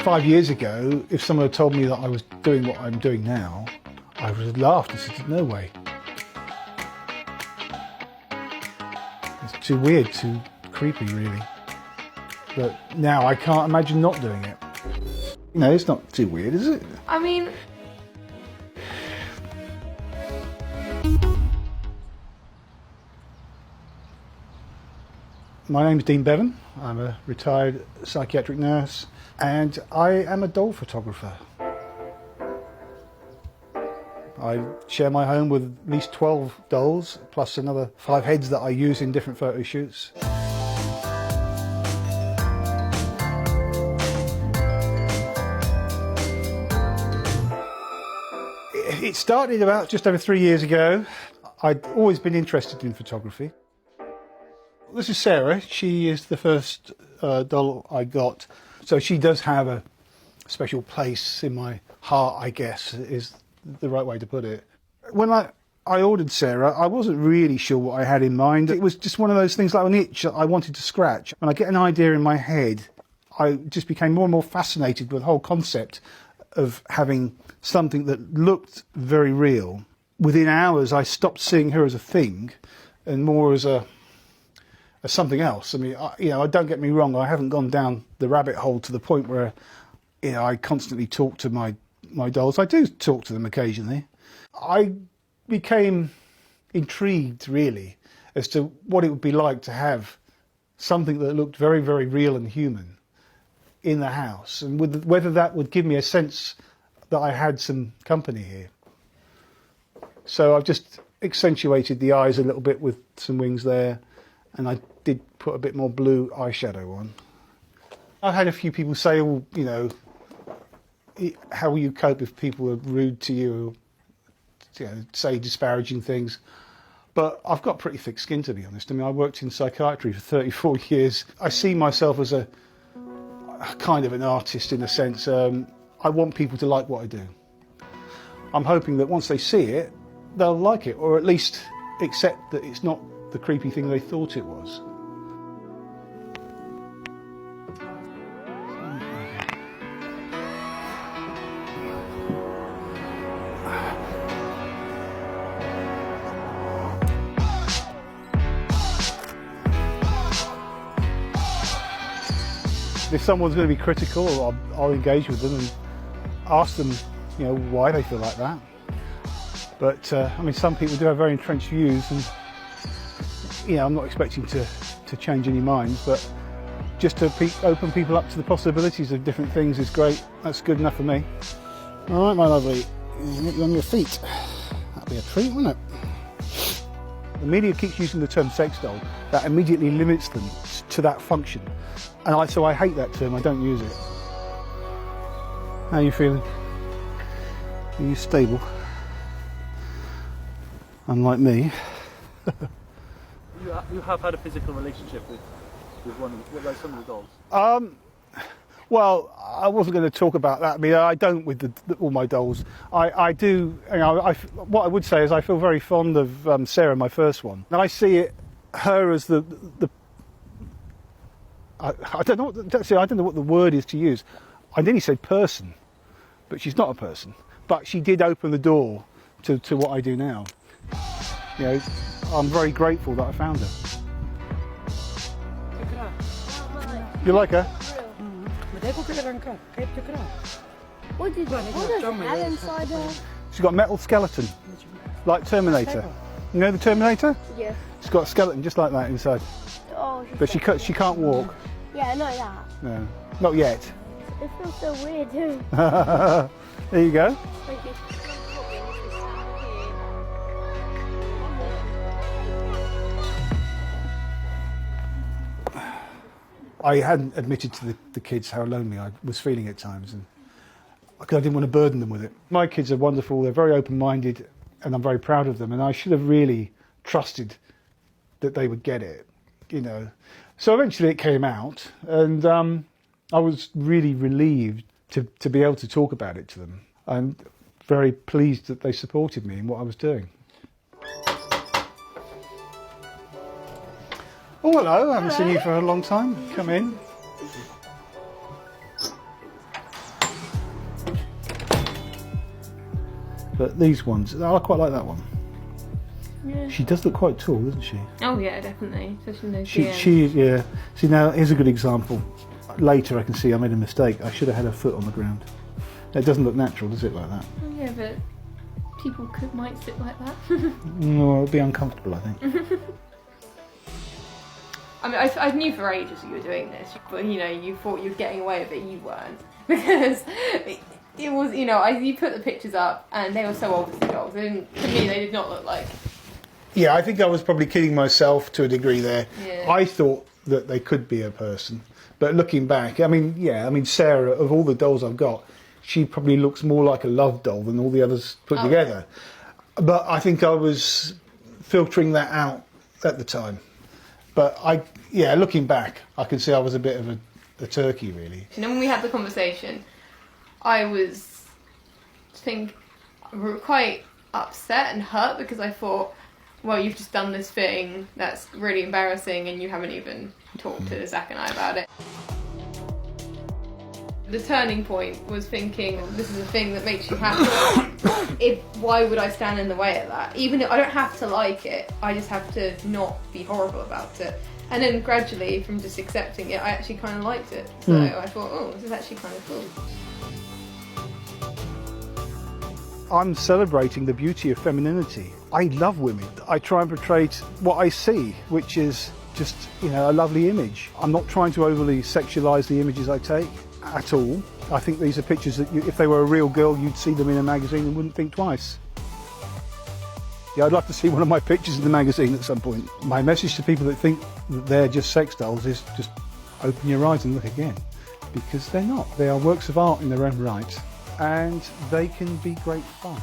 5 years ago, if someone had told me that I was doing what I'm doing now, I would have laughed and said, no way. It's too weird, too creepy, really. But now I can't imagine not doing it. You know, it's not too weird, is it? I mean... My name's Dean Bevan. I'm a retired psychiatric nurse and I am a doll photographer. I share my home with at least 12 dolls, plus another 5 heads that I use in different photo shoots. It started about just over 3 years ago. I'd always been interested in photography. This is Sarah. She is the first doll I got. So she does have a special place in my heart, I guess, is the right way to put it. When I ordered Sarah, I wasn't really sure what I had in mind. It was just one of those things like an itch that I wanted to scratch. When I get an idea in my head, I just became more and more fascinated with the whole concept of having something that looked very real. Within hours, I stopped seeing her as a thing and more as something else. I mean, don't get me wrong, I haven't gone down the rabbit hole to the point where, I constantly talk to my dolls. I do talk to them occasionally. I became intrigued, really, as to what it would be like to have something that looked very, very real and human in the house, and whether that would give me a sense that I had some company here. So I've just accentuated the eyes a little bit with some wings there, and I did put a bit more blue eyeshadow on. I've had a few people say, well, how will you cope if people are rude to you, say disparaging things? But I've got pretty thick skin, to be honest. I mean, I worked in psychiatry for 34 years. I see myself as a kind of an artist in a sense. I want people to like what I do. I'm hoping that once they see it, they'll like it, or at least accept that it's not the creepy thing they thought it was. If someone's going to be critical, I'll engage with them and ask them, why they feel like that. But I mean, some people do have very entrenched views, and I'm not expecting to change any minds, but just to open people up to the possibilities of different things is great. That's good enough for me. All right, my lovely, get you on your feet. That'd be a treat, wouldn't it? The media keeps using the term sex doll. That immediately limits them to that function. And so I hate that term, I don't use it. How are you feeling? Are you stable? Unlike me. You have had a physical relationship with some of the dolls? Well, I wasn't going to talk about that. I mean, I don't with all my dolls. I do, what I would say is I feel very fond of Sarah, my first one. And I see her as the I don't know what the word is to use. I nearly said person, but she's not a person. But she did open the door to what I do now. I'm very grateful that I found her. You like her? What does it have inside her? She's got a metal skeleton, like Terminator. You know the Terminator? Yeah. She's got a skeleton just like that inside. Oh, But she can't walk. Yeah, I know that. No, not yet. It feels so weird too. There you go. Thank you. I hadn't admitted to the kids how lonely I was feeling at times, and because I didn't want to burden them with it. My kids are wonderful, they're very open-minded, and I'm very proud of them, and I should have really trusted that they would get it, So eventually it came out, and I was really relieved to be able to talk about it to them. I'm very pleased that they supported me in what I was doing. Oh, hello. I haven't seen you for a long time. Come in. But these ones, I quite like that one. Yeah. She does look quite tall, doesn't she? Oh yeah, definitely. Especially in those Yeah. See, now here's a good example. Later I can see I made a mistake. I should have had her foot on the ground. It doesn't look natural, does it, like that? Oh, yeah, but people might sit like that. No, it'll be uncomfortable, I think. I mean, I knew for ages that you were doing this, but you know, you thought you were getting away with it. You weren't, because it was, you know, you put the pictures up and they were so obviously dolls. To me, they did not look like. Yeah, I think I was probably kidding myself to a degree there. Yeah. I thought that they could be a person, but looking back, I mean, Sarah, of all the dolls I've got, she probably looks more like a love doll than all the others put together. But I think I was filtering that out at the time. But looking back, I can see I was a bit of a turkey, really. And when we had the conversation, I was quite upset and hurt, because I thought, well, you've just done this thing that's really embarrassing and you haven't even talked to Zach and I about it. The turning point was thinking, this is a thing that makes you happy. Why would I stand in the way of that? Even if I don't have to like it, I just have to not be horrible about it. And then gradually, from just accepting it, I actually kind of liked it. So I thought, oh, this is actually kind of cool. I'm celebrating the beauty of femininity. I love women. I try and portray what I see, which is just, you know, a lovely image. I'm not trying to overly sexualise the images I take at all. I think these are pictures that if they were a real girl, you'd see them in a magazine and wouldn't think twice. Yeah, I'd love to see one of my pictures in the magazine at some point. My message to people that think that they're just sex dolls is just open your eyes and look again, because they're not. They are works of art in their own right, and they can be great fun.